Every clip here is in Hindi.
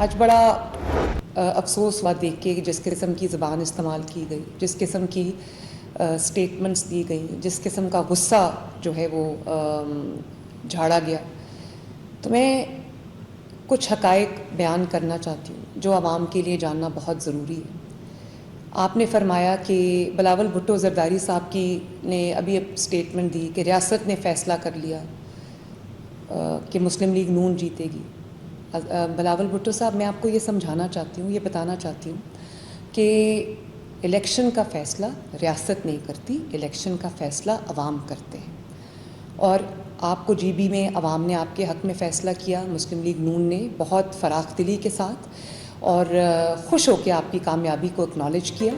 आज बड़ा अफ़सोस हुआ देख के कि जिस किस्म की ज़बान इस्तेमाल की गई, जिस किस्म की स्टेटमेंट्स दी गई, जिस किस्म का गुस्सा जो है वो झाड़ा गया। तो मैं कुछ हक़ाइक़ बयान करना चाहती हूँ जो आवाम के लिए जानना बहुत ज़रूरी है। आपने फरमाया कि बिलावल भुट्टो ज़रदारी साहब की ने अभी स्टेटमेंट दी कि रियासत ने फ़ैसला कर लिया कि मुस्लिम लीग नून जीतेगी। बिलावल भुट्टो साहब, मैं आपको ये समझाना चाहती हूँ, ये बताना चाहती हूँ कि इलेक्शन का फ़ैसला रियासत नहीं करती, इलेक्शन का फ़ैसला अवाम करते हैं। और आपको जीबी में अवाम ने आपके हक़ में फ़ैसला किया, मुस्लिम लीग नून ने बहुत फ़राख दिली के साथ और खुश होकर आपकी कामयाबी को एक्नॉलेज किया।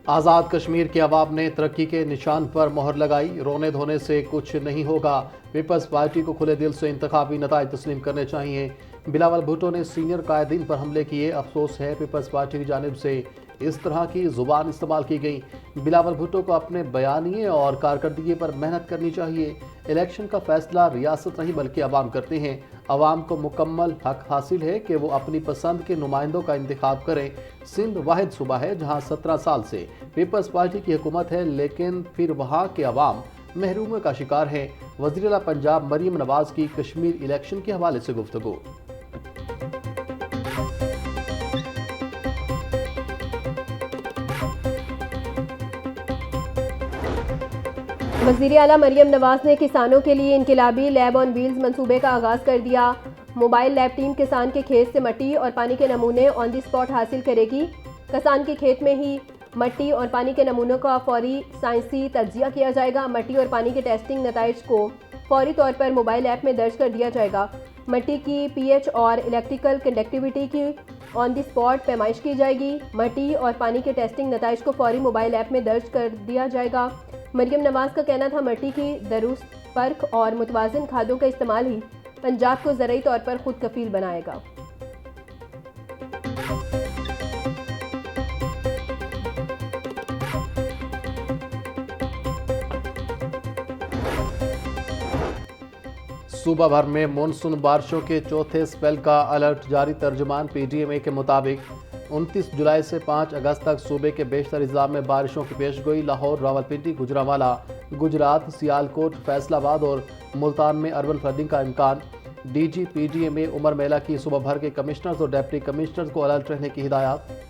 आज़ाद कश्मीर के अवाम ने तरक्की के निशान पर मोहर लगाई। रोने धोने से कुछ नहीं होगा। पीपल्स पार्टी को खुले दिल से इंतखाबी नताइज तस्लीम करने चाहिए। बिलावल भुट्टो ने सीनियर कायदीन पर हमले किए। अफसोस है पीपल्स पार्टी की जानिब से इस तरह की जुबान इस्तेमाल की गई। बिलावल भुट्टो को अपने बयानिए और कारकर्दगी पर मेहनत करनी चाहिए। इलेक्शन का फैसला रियासत नहीं बल्कि अवाम करते हैं। अवाम को मुकम्मल हक हासिल है कि वो अपनी पसंद के नुमाइंदों का इंतखाब करें। सिंध वाहिद सूबा है जहां 17 साल से पीपल्स पार्टी की हुकूमत है, लेकिन फिर वहां के अवाम महरूमियों का शिकार है। वज़ीर आला पंजाब मरीम नवाज की कश्मीर इलेक्शन के हवाले से गुफ्तगू। वज़ीर आला मरीम नवाज ने किसानों के लिए इनकलाबी लैब ऑन व्हील्स मंसूबे का आगाज़ कर दिया। मोबाइल लैब टीम किसान के खेत से मिट्टी और पानी के नमूने ऑन द स्पॉट हासिल करेगी। किसान के खेत में ही मिट्टी और पानी के नमूनों का फौरी साइंसी तज्जिया किया जाएगा। मिट्टी और पानी के टेस्टिंग नताइज को फौरी तौर पर मोबाइल ऐप में दर्ज कर दिया जाएगा। मिट्टी की पीएच और इलेक्ट्रिकल कंडक्टिविटी की ऑन द स्पॉट पैमाइश की जाएगी। मिट्टी और पानी के टेस्टिंग नताइज को फौरी मोबाइल ऐप में दर्ज कर दिया जाएगा। मरीम नवाज का कहना था मिट्टी की दुरुस्त परख और मुतवाज़िन खादों का इस्तेमाल ही पंजाब को ज़रूरी तौर पर खुद कफील बनाएगा। सूबा भर में मानसून बारिशों के चौथे स्पेल का अलर्ट जारी। तर्जुमान पीडीएमए के मुताबिक 29 जुलाई से 5 अगस्त तक सूबे के बेशतर अजला में बारिशों की पेशगोई। लाहौर, रावलपिंडी, गुजरांवाला, गुजरात, सियालकोट, फैसलाबाद और मुल्तान में अर्बन फ्लडिंग का इम्कान। डीजी पीडीएमए उमर मेला की सूबा भर के कमिश्नर्स और डिप्टी कमिश्नर्स को अलर्ट रहने की हिदायत।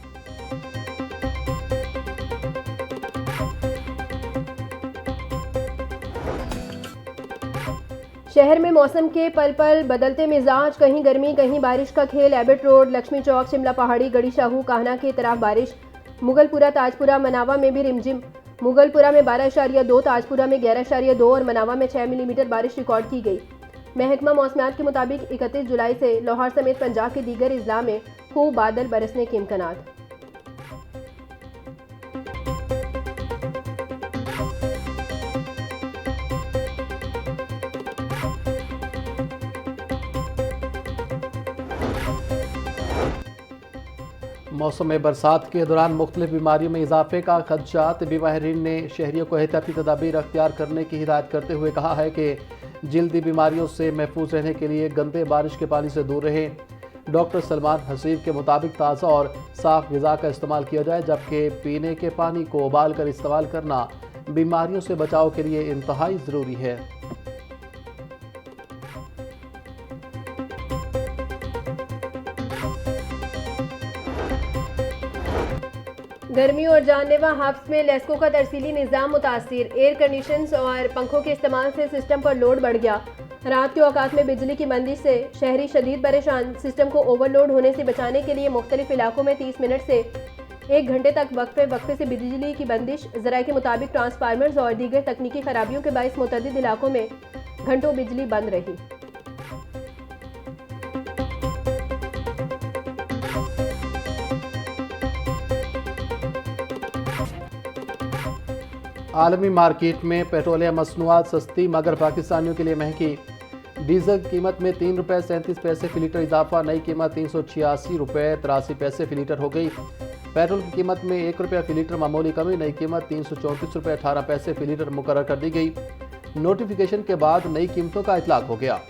शहर में मौसम के पल पल बदलते मिजाज, कहीं गर्मी कहीं बारिश का खेल। एबट रोड, लक्ष्मी चौक, शिमला पहाड़ी, गढ़ी शाहू, काहना की तरफ बारिश। मुगलपुरा, ताजपुरा, मनावा में भी रिमझिम। मुगलपुरा में 12.2, ताजपुरा में 11.2 और मनावा में 6 मिलीमीटर बारिश रिकॉर्ड की गई। महकमा मौसमियात के मुताबिक 31 जुलाई से लाहौर समेत पंजाब के दीगर अजला में खूब बादल बरसने के इम्कानात। मौसम बरसात के दौरान मुख्तलिफ बीमारियों में इजाफे का खदशा। तिबी माहिरीन ने शहरियों को एहतियाती तदाबीर अख्तियार करने की हिदायत करते हुए कहा है कि जल्दी बीमारियों से महफूज रहने के लिए गंदे बारिश के पानी से दूर रहें। डॉक्टर सलमान हसीब के मुताबिक ताज़ा और साफ़ ग़िज़ा का इस्तेमाल किया जाए, जबकि पीने के पानी को उबाल कर इस्तेमाल करना बीमारियों से बचाव के लिए इंतहाई ज़रूरी है। गर्मी और जानलेवा हब्स में लेस्को का तरसीली निज़ाम मुतासिर। एयर कंडीशनर्स और पंखों के इस्तेमाल से सिस्टम पर लोड बढ़ गया। रात के औकात में बिजली की बंदिश से शहरी शदीद परेशान। सिस्टम को ओवरलोड होने से बचाने के लिए मुख्तलिफ इलाकों में 30 मिनट से 1 घंटे तक वक्फे से बिजली की बंदिश। ज़राए के मुताबिक ट्रांसफार्मर्स और दीगर तकनीकी खराबियों के बायस मुतअद्दिद इलाकों में घंटों बिजली बंद रही। आलमी मार्केट में पेट्रोलियम मसनूआत सस्ती मगर पाकिस्तानियों के लिए महंगी। डीजल की कीमत में 3 रुपये 37 पैसे फी लीटर इजाफा। नई कीमत 386 रुपये 83 पैसे फी लीटर हो गई। पेट्रोल की कीमत में 1 रुपया फी लीटर मामूली कमी। नई कीमत 334 रुपये 18 पैसे फी लीटर मुकर्रर कर दी गई। नोटिफिकेशन के बाद नई कीमतों का इतलाक हो गया।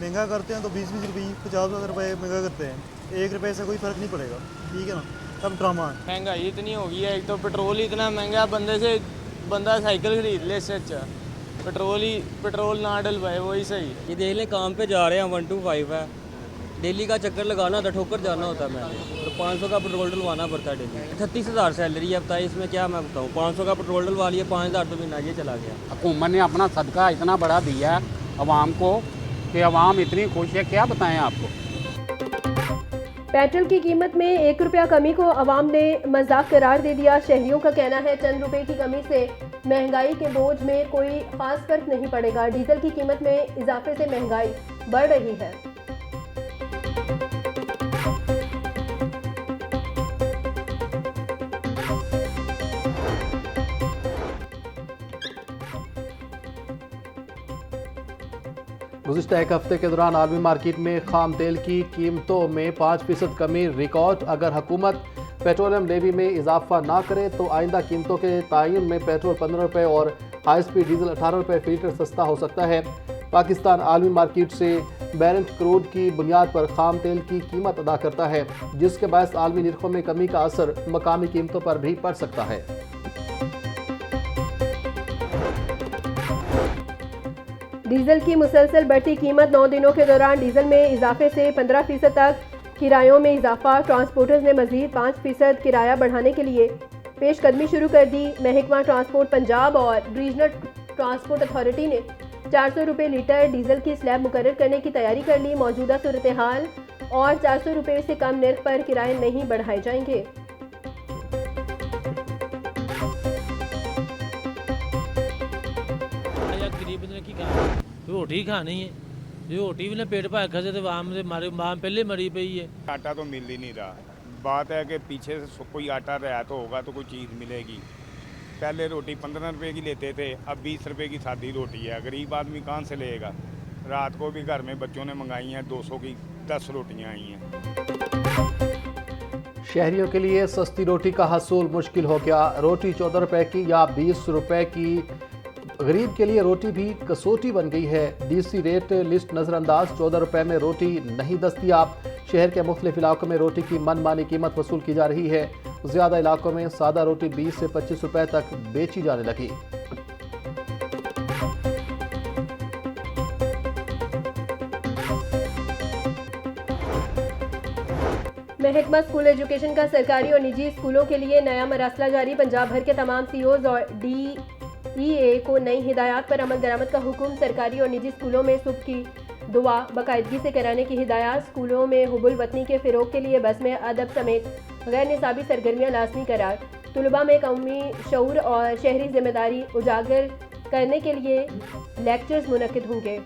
महंगा करते हैं तो 20-20 रुपये 50 रुपये महंगा करते हैं, 1 रुपये से कोई फ़र्क नहीं पड़ेगा, ठीक है ना। सब ड्रामा है। महंगाई इतनी हो गई है, एक तो पेट्रोल ही इतना महंगा, बंदा साइकिल खरीद ले इससे अच्छा पेट्रोल ना डलवाए वही सही। ये देख लें, काम पे जा रहे हैं, 1 to 5 है, डेली का चक्कर लगाना होता है, ठोकर जाना होता है मैंने, तो 500 का पेट्रोल डलवाना पड़ता है डेली। 38,000 सैलरी है, बताइए इसमें क्या मैं बताऊँ। 500 का पेट्रोल डलवा लिया, 5,000 तो महीना ये चला गया। हुकूमत ने अपना सदका इतना बड़ा दिया है अवाम को कि अवाम इतनी खुश है, क्या बताएं आपको। पेट्रोल की कीमत में 1 रुपया कमी को अवाम ने मजाक करार दे दिया। शहरियों का कहना है चंद रुपए की कमी से महंगाई के बोझ में कोई खास फर्क नहीं पड़ेगा। डीजल की कीमत में इजाफे से महंगाई बढ़ रही है। गुज़िश्ता एक हफ्ते के दौरान आलमी मार्केट में खाम तेल की कीमतों में 5% कमी रिकॉर्ड। अगर हुकूमत पेट्रोलियम लेवी में इजाफा ना करे तो आइंदा कीमतों के तयन में पेट्रोल 15 रुपये और हाई स्पीड डीजल 18 रुपये फी लीटर सस्ता हो सकता है। पाकिस्तान आलमी मार्केट से बैरेंट क्रूड की बुनियाद पर खाम तेल की कीमत अदा करता है, जिसके बायस आलमी निर्खों में कमी का असर मकामी कीमतों पर भी पड़ सकता है। डीजल की मुसलसल बढ़ती कीमत 9 दिनों के दौरान डीजल में इजाफे से 15% तक किरायों में इजाफा। ट्रांसपोर्टर्स ने मजीद 5% किराया बढ़ाने के लिए पेशकदमी शुरू कर दी। महकमा ट्रांसपोर्ट पंजाब और रीजनल ट्रांसपोर्ट अथॉरिटी ने 400 रुपये लीटर डीजल की स्लैब मुकर्रर करने की तैयारी कर ली। मौजूदा सूरत हाल और 400 रुपये से कम निर्ख पर किराए नहीं बढ़ाए जाएंगे। गरीब ने की रोटी खानी है, रोटी भी ना पेट भर खसे तो मां पहले मरी पई है। आटा तो मिल ही नहीं रहा। बात है कि पीछे से कोई आटा रहा तो होगा तो कोई चीज़ मिलेगी। पहले रोटी 15 रुपए की लेते थे, अब 20 रुपए की सादी रोटी है। गरीब आदमी कहाँ से लेगा। रात को भी घर में बच्चों ने मंगाई हैं 200 की 10 रोटियाँ आई हैं। शहरियों के लिए सस्ती रोटी का हसूल मुश्किल हो गया। रोटी 14 रुपए की या 20 रुपए की, गरीब के लिए रोटी भी कसौटी बन गई है। डीसी रेट लिस्ट नज़रअंदाज, 14 रुपए में रोटी नहीं दस्तयाब। शहर के मुख्तलिफ इलाकों में रोटी की मनमानी कीमत वसूल की जा रही है। ज़्यादा इलाकों में सादा रोटी 20 से 25 रुपए तक बेची जाने लगी। महकमा स्कूल एजुकेशन का सरकारी और निजी स्कूलों के लिए नया मरासला जारी। पंजाब भर के तमाम सीओज और DEA को नई हिदायत पर अमल दरामद का हुक्म। सरकारी और निजी स्कूलों में सुबह की दुआ बाकायदगी से कराने की हिदायत। स्कूलों में हुबुल वतनी के फ़रोग के लिए बस में अदब समेत गैर निसाबी सरगर्मियाँ लाजमी करार। तुलबा में कौमी शऊर और शहरी जिम्मेदारी उजागर करने के लिए लेक्चर्स मुनक्किद होंगे।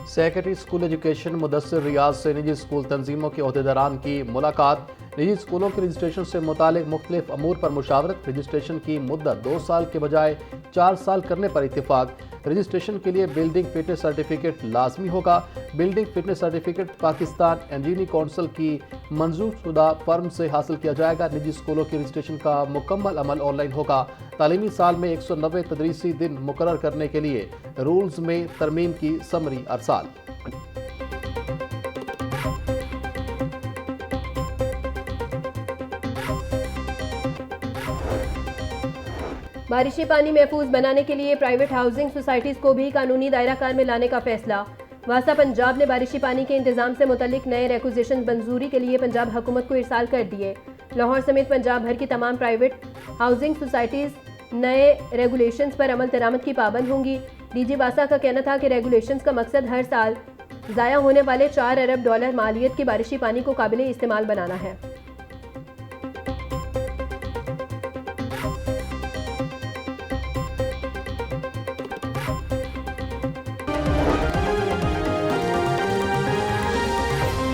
सेक्रेटरी स्कूल एजुकेशन मुदस्सिर रियाज से निजी स्कूल तंजीमों के अहदेदारान की मुलाकात। निजी स्कूलों के रजिस्ट्रेशन से मुतालिक मुख्तलिफ अमूर पर मुशावरत। रजिस्ट्रेशन की मुद्दत 2 साल के बजाय 4 साल करने पर इत्तिफाक। रजिस्ट्रेशन के लिए बिल्डिंग फिटनेस सर्टिफिकेट लाजमी होगा। Building fitness certificate Pakistan engineering council की मंजूर शुदा फर्म से हासिल किया जाएगा। निजी स्कूलों के रजिस्ट्रेशन का मुकम्मल अमल ऑनलाइन होगा। तालीमी साल में 190 तदरीसी दिन मुकर्रर करने के लिए रूल्स में तरमीम की समरी अरसाल। बारिशी पानी महफूज बनाने के लिए प्राइवेट हाउसिंग सोसाइटीज़ को भी कानूनी दायरा कार में लाने का फैसला। वासा पंजाब ने बारिशी पानी के इंतजाम से मुतल्लिक नए रेकुजेशन मंजूरी के लिए पंजाब हुकूमत को इरसाल कर दिए। लाहौर समेत पंजाब भर की तमाम प्राइवेट हाउसिंग सोसाइटीज़ नए रेगुलेशंस पर अमल दरामद की पाबंद होंगी। DG वासा का कहना था कि रेगुलेशंस का मकसद हर साल ज़ाया होने वाले $4 अरब मालियत की बारिशी पानी को काबिल इस्तेमाल बनाना है।